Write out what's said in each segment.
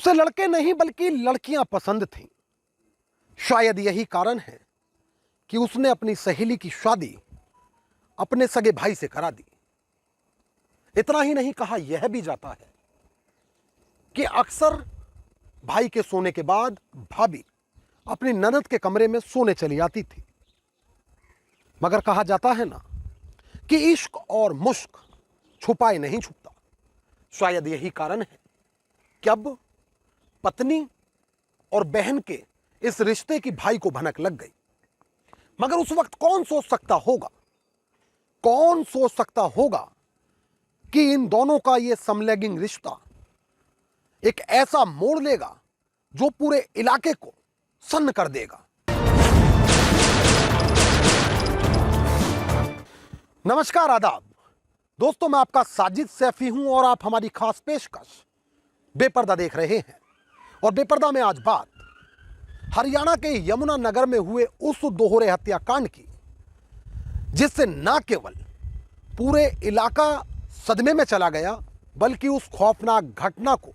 उसे लड़के नहीं बल्कि लड़कियां पसंद थीं। शायद यही कारण है कि उसने अपनी सहेली की शादी अपने सगे भाई से करा दी। इतना ही नहीं, कहा यह भी जाता है कि अक्सर भाई के सोने के बाद भाभी अपनी ननद के कमरे में सोने चली आती थी। मगर कहा जाता है ना कि इश्क और मुश्क छुपाए नहीं छुपता। शायद यही कारण है कि अब पत्नी और बहन के इस रिश्ते की भाई को भनक लग गई। मगर उस वक्त कौन सोच सकता होगा कि इन दोनों का यह समलैंगिक रिश्ता एक ऐसा मोड़ लेगा जो पूरे इलाके को सन्न कर देगा। नमस्कार, आदाब दोस्तों, मैं आपका साजिद सैफी हूं और आप हमारी खास पेशकश बेपर्दा देख रहे हैं। और बेपर्दा में आज बात हरियाणा के यमुनानगर में हुए उस दोहरे हत्याकांड की, जिससे न केवल पूरे इलाका सदमे में चला गया, बल्कि उस खौफनाक घटना को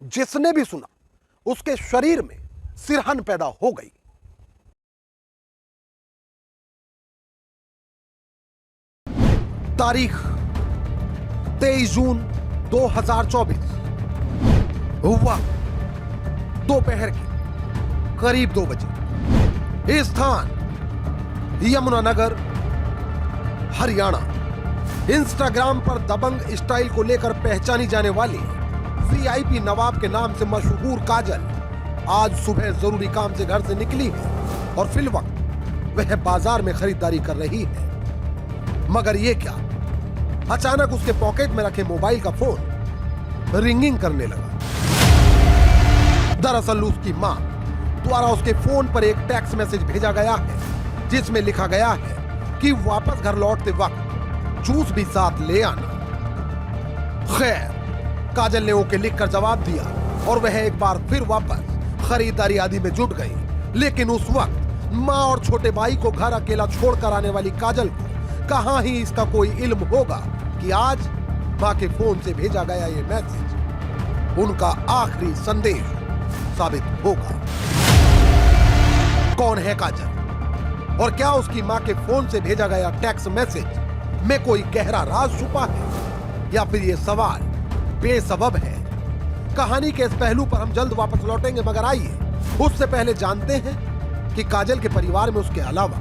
जिसने भी सुना उसके शरीर में सिरहन पैदा हो गई। तारीख 23 जून 2024, हुआ दोपहर के करीब 2 बजे। स्थान यमुनानगर, हरियाणा। इंस्टाग्राम पर दबंग स्टाइल को लेकर पहचानी जाने वाली वीआईपी नवाब के नाम से मशहूर काजल आज सुबह जरूरी काम से घर से निकली है और फिल वक्त वह बाजार में खरीदारी कर रही है। मगर ये क्या, अचानक उसके पॉकेट में रखे मोबाइल का फोन रिंगिंग करने लगा। दरअसल उसकी मां द्वारा उसके फोन पर एक टेक्स्ट मैसेज भेजा गया है, जिसमें लिखा गया है कि वापस घर लौटते वक्त जूस भी साथ ले आना। खैर, काजल ने ओके लिखकर जवाब दिया और वह एक बार फिर वापस खरीदारी आदि में जुट गई। लेकिन उस वक्त मां और छोटे भाई को घर अकेला छोड़कर आने वाली काजल को कहां ही इसका कोई इल्म होगा कि आज मां के फोन से भेजा गया ये मैसेज उनका आखिरी संदेश साबित होगा। कौन है काजल और क्या उसकी मां के फोन से भेजा गया टेक्स्ट मैसेज में कोई गहरा राज छुपा है, या फिर ये सवाल बेसबब है? कहानी के इस पहलू पर हम जल्द वापस लौटेंगे, मगर आइए उससे पहले जानते हैं कि काजल के परिवार में उसके अलावा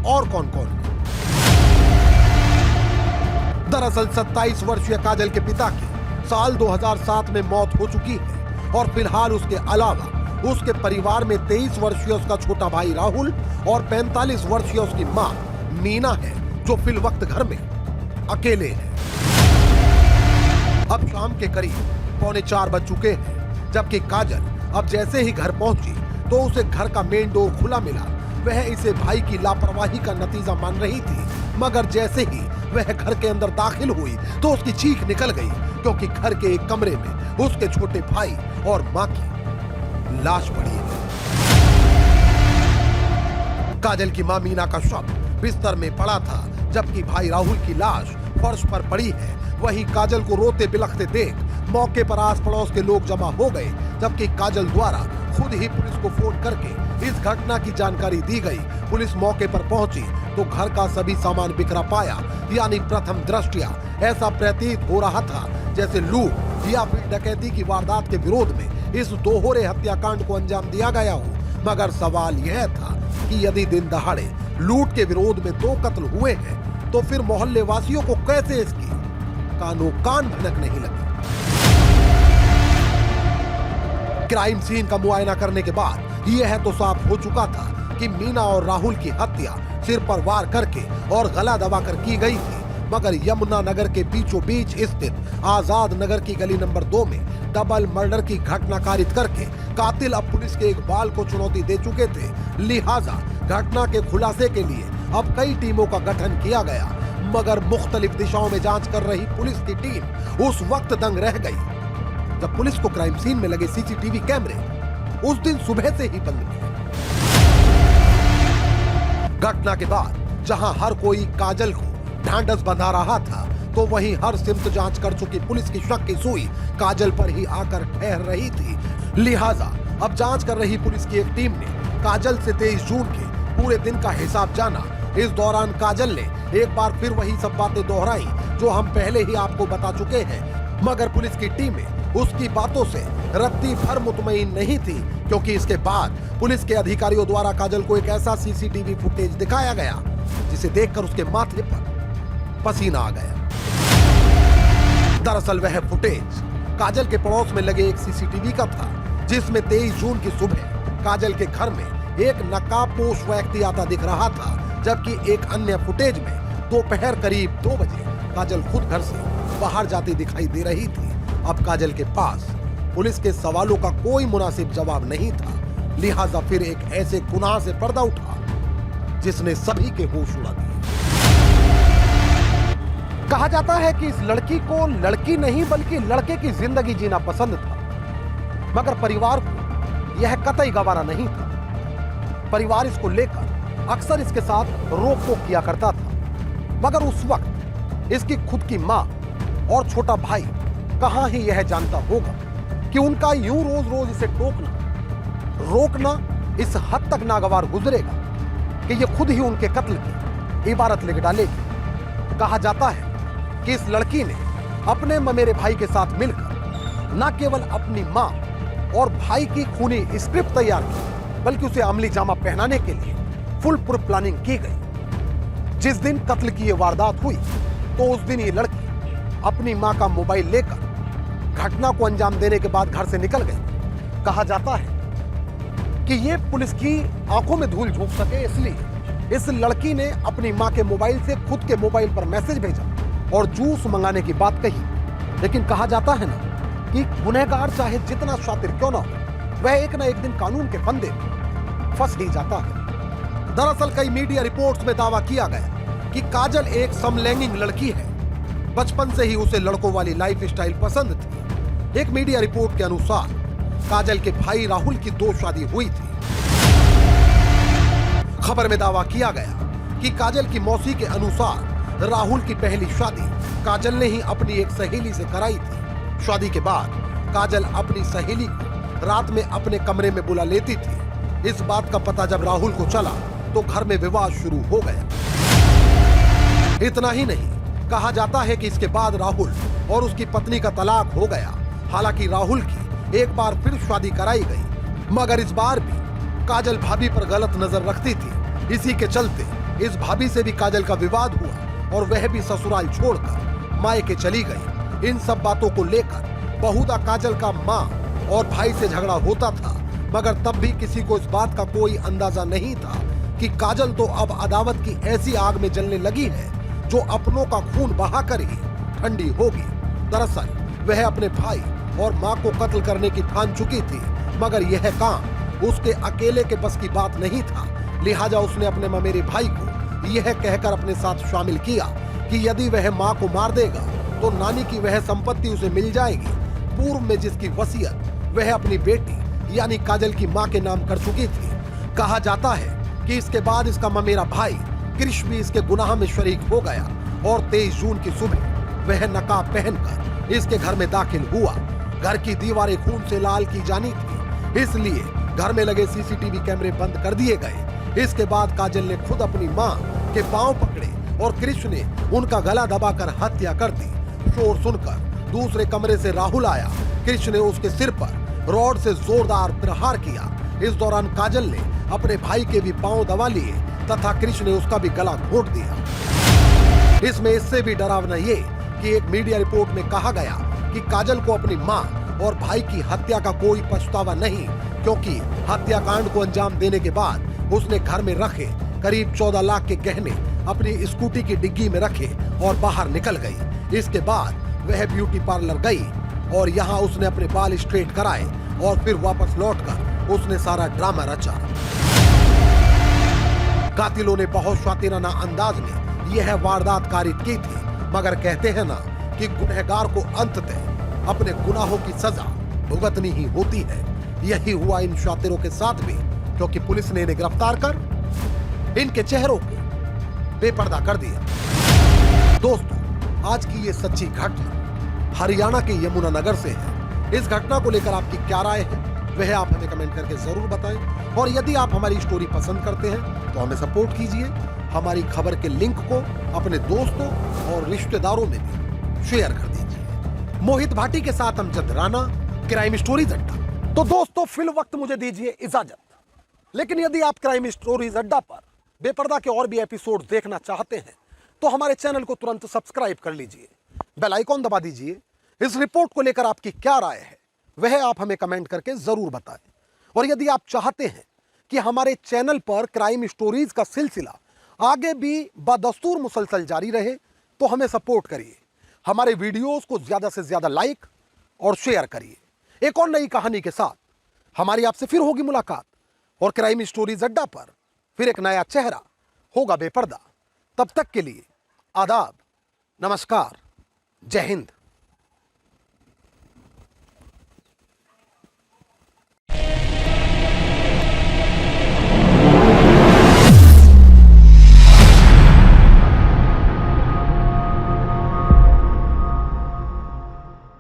और कौन कौन है। दरअसल 27 वर्षीय काजल के पिता की साल 2007 में मौत हो चुकी है और फिलहाल उसके अलावा उसके परिवार में 23 वर्षीय उसका छोटा भाई राहुल और 45 वर्षीय उसकी मां मीना है, जो फिल वक्त घर में अकेले हैं। अब शाम के करीब 3:45 बज चुके हैं, जबकि काजल अब जैसे ही घर पहुंची तो उसे घर का मेन डोर खुला मिला। वह इसे भाई की लापरवाही का नतीजा मान रही थी, मगर जैसे ही वह घर के अंदर दाखिल हुई तो उसकी चीख निकल गई, क्योंकि घर के एक कमरे में उसके छोटे भाई और मां की लाश पड़ी है। काजल की मां मीना का शव बिस्तर में पड़ा था, जबकि भाई राहुल की लाश फर्श पर पड़ी है। वहीं काजल को रोते बिलखते देख मौके पर आस पड़ोस के लोग जमा हो गए, जबकि काजल द्वारा खुद ही पुलिस को फोन करके इस घटना की जानकारी दी गई। पुलिस मौके पर पहुंची तो घर का सभी सामान बिखरा पाया, यानी प्रथम दृष्टया ऐसा प्रतीत हो रहा था जैसे लूट या फिर डकैती की वारदात के विरोध में इस दोहरे हत्याकांड को अंजाम दिया गया हो। मगर सवाल यह था कि यदि दिन दहाड़े लूट के विरोध में 2 कत्ल हुए हैं, तो फिर मोहल्ले वासियों को कैसे इसकी कानो कान भनक नहीं लगी। क्राइम सीन का मुआयना करने के बाद यह तो साफ हो चुका था कि मीना और राहुल की हत्या सिर पर वार करके और गला दबाकर की गई थी। मगर यमुनानगर के बीचों बीच स्थित आजाद नगर की गली नंबर 2 में डबल मर्डर की घटना कारित करके कातिल अब पुलिस के इकबाल को चुनौती दे चुके थे। लिहाजा घटना के खुलासे के लिए अब कई टीमों का गठन किया गया, मगर मुख्तलिफ दिशाओं में जांच कर रही पुलिस की टीम उस वक्त दंग रह गई जब पुलिस को क्राइम सीन में लगे सीसीटीवी कैमरे उस दिन सुबह से ही बंद मिले। घटना के बाद जहां हर कोई काजल को ढांढस बंधा रहा था, तो वहीं हर सिमत जांच कर चुकी पुलिस की शक की सुई काजल पर ही आकर ठहर रही थी। लिहाजा अब जांच कर रही पुलिस की एक टीम ने काजल से 23 जून के पूरे दिन का हिसाब जाना। इस दौरान काजल ने एक बार फिर वही सब बातें दोहराई जो हम पहले ही आपको बता चुके हैं, मगर पुलिस की टीमें उसकी बातों से रत्ती भर मुतमईन नहीं थी, क्योंकि इसके बाद पुलिस के अधिकारियों द्वारा काजल को एक ऐसा सीसीटीवी फुटेज दिखाया गया जिसे देखकर उसके माथे पर पसीना आ गया। दरअसल वह फुटेज काजल के पड़ोस में लगे एक सीसीटीवी का था, जिसमें 23 जून की सुबह काजल के घर में एक नकाबपोश व्यक्ति आता दिख रहा था, जबकि एक अन्य फुटेज में दोपहर करीब 2 बजे काजल खुद घर से बाहर जाती दिखाई दे रही थी। अब काजल के पास पुलिस के सवालों का कोई मुनासिब जवाब नहीं था, लिहाजा फिर एक ऐसे गुनाह से पर्दा उठा जिसने सभी के होश उड़ा दिए। कहा जाता है कि इस लड़की को लड़की नहीं बल्कि लड़के की जिंदगी जीना पसंद था, मगर परिवार को यह कतई गवारा नहीं था। परिवार इसको लेकर अक्सर इसके साथ रोक टोक किया करता था, मगर उस वक्त इसकी खुद की मां और छोटा भाई कहां ही यह जानता होगा कि उनका यूं रोज रोज इसे टोकना रोकना इस हद तक नागवार गुजरेगा कि यह खुद ही उनके कत्ल की इबारत लिख डालेगी। कहा जाता है कि इस लड़की ने अपने ममेरे भाई के साथ मिलकर न केवल अपनी मां और भाई की खूनी स्क्रिप्ट तैयार की, बल्कि उसे अमली जामा पहनाने के लिए फुल प्रूफ प्लानिंग की गई। जिस दिन कत्ल की यह वारदात हुई तो उस दिन ये लड़की अपनी मां का मोबाइल लेकर घटना को अंजाम देने के बाद घर से निकल गई। कहा जाता है कि यह पुलिस की आंखों में धूल झोंक सके, इसलिए इस लड़की ने अपनी मां के मोबाइल से खुद के मोबाइल पर मैसेज भेजा और जूस मंगाने की बात कही। लेकिन कहा जाता है ना कि गुनहगार चाहे जितना शातिर क्यों ना हो, वह एक ना एक दिन कानून के फंदे में फंस ही जाता है। दरअसल कई मीडिया रिपोर्ट्स में दावा किया गया कि काजल एक समलैंगिक लड़की है। बचपन से ही उसे लड़कों वाली लाइफ स्टाइल पसंद थी। एक मीडिया रिपोर्ट के अनुसार काजल के भाई राहुल की 2 शादी हुई थी। खबर में दावा किया गया कि काजल की मौसी के अनुसार राहुल की पहली शादी काजल ने ही अपनी एक सहेली से कराई थी। शादी के बाद काजल अपनी सहेली को रात में अपने कमरे में बुला लेती थी। इस बात का पता जब राहुल को चला तो घर में विवाद शुरू हो गया। इतना ही नहीं, कहा जाता है कि इसके बाद राहुल और उसकी पत्नी का तलाक हो गया। हालांकि राहुल की एक बार फिर शादी कराई गई, मगर इस बार भी काजल भाभी पर गलत नजर रखती थी। इसी के चलते इस भाभी से भी काजल का विवाद हुआ और वह भी ससुराल छोड़कर मायके चली गई। इन सब बातों को लेकर बहुधा काजल का मां और भाई से झगड़ा होता था, मगर तब भी किसी को इस बात का कोई अंदाजा नहीं था कि काजल तो अब अदावत की ऐसी आग में जलने लगी है जो अपनों का खून बहाकर ही ठंडी होगी। दरअसल वह अपने भाई और मां को कत्ल करने की ठान चुकी थी, मगर यह काम उसके अकेले के बस की बात नहीं था। लिहाजा उसने अपने ममेरे भाई को यह कहकर अपने साथ शामिल किया कि यदि वह मां को मार देगा तो नानी की वह संपत्ति उसे मिल जाएगी, पूर्व में जिसकी वसीयत वह अपनी बेटी यानी काजल की मां के नाम कर चुकी थी। कहा जाता है कि इसके बाद इसका ममेरा भाई कृष भी इसके गुनाह में शरीक हो गया और 23 जून की सुबह वह नकाब पहनकर इसके घर में दाखिल हुआ। घर की दीवारें खून से लाल की जानी थी, इसलिए घर में लगे सीसीटीवी कैमरे बंद कर दिए गए। इसके बाद काजल ने खुद अपनी मां के पांव पकड़े और कृष ने उनका गला दबाकर हत्या कर दी। शोर सुनकर दूसरे कमरे से राहुल आया। कृष ने उसके सिर पर रॉड से जोरदार प्रहार किया। इस दौरान काजल ने अपने भाई के भी पांव दबा लिए तथा कृष ने उसका भी गला घोट दिया। इसमें इससे भी डरावना ये कि एक मीडिया रिपोर्ट में कहा गया कि काजल को अपनी मां और भाई की हत्या का कोई पछतावा नहीं, क्योंकि हत्याकांड को अंजाम देने के बाद उसने घर में रखे करीब 14 लाख के गहने अपनी स्कूटी की डिग्गी में रखे और बाहर निकल गई। इसके बाद वह ब्यूटी पार्लर गई और यहाँ उसने अपने बाल स्ट्रेट कराए और फिर वापस लौटकर उसने सारा ड्रामा रचा। कातिलों ने बहुत शातिराना अंदाज में यह वारदात कारित की थी, मगर कहते हैं ना कि गुनहगार को अंततः अपने गुनाहों की सजा भुगतनी ही होती है। यही हुआ इन शातिरों के साथ भी, क्योंकि पुलिस ने इन्हें गिरफ्तार कर इनके चेहरों को बेपर्दा कर दिया। दोस्तों, आज की ये सच्ची घटना हरियाणा के यमुनानगर से है। इस घटना को लेकर आपकी क्या राय है, वह आप हमें कमेंट करके जरूर बताएं। और यदि आप हमारी स्टोरी पसंद करते हैं तो हमें सपोर्ट कीजिए। हमारी खबर के लिंक को अपने दोस्तों और रिश्तेदारों में भी शेयर कर दीजिए। मोहित भाटी के साथ अमजद राना, क्राइम स्टोरीज अड्डा। तो दोस्तों फिल वक्त मुझे दीजिए इजाजत, लेकिन यदि आप क्राइम स्टोरीज अड्डा पर बेपर्दा के और भी एपिसोड देखना चाहते हैं तो हमारे चैनल को तुरंत सब्सक्राइब कर लीजिए, बेल आइकॉन दबा दीजिए। इस रिपोर्ट को लेकर आपकी क्या राय है वह आप हमें कमेंट करके जरूर बताएं। और यदि आप चाहते हैं कि हमारे चैनल पर क्राइम स्टोरीज का सिलसिला आगे भी बदस्तूर मुसलसल जारी रहे तो हमें सपोर्ट करिए, हमारे वीडियोस को ज्यादा से ज्यादा लाइक और शेयर करिए। एक और नई कहानी के साथ हमारी आपसे फिर होगी मुलाकात और क्राइम स्टोरीज अड्डा पर फिर एक नया चेहरा होगा बेपर्दा। तब तक के लिए आदाब, नमस्कार, जय हिंद।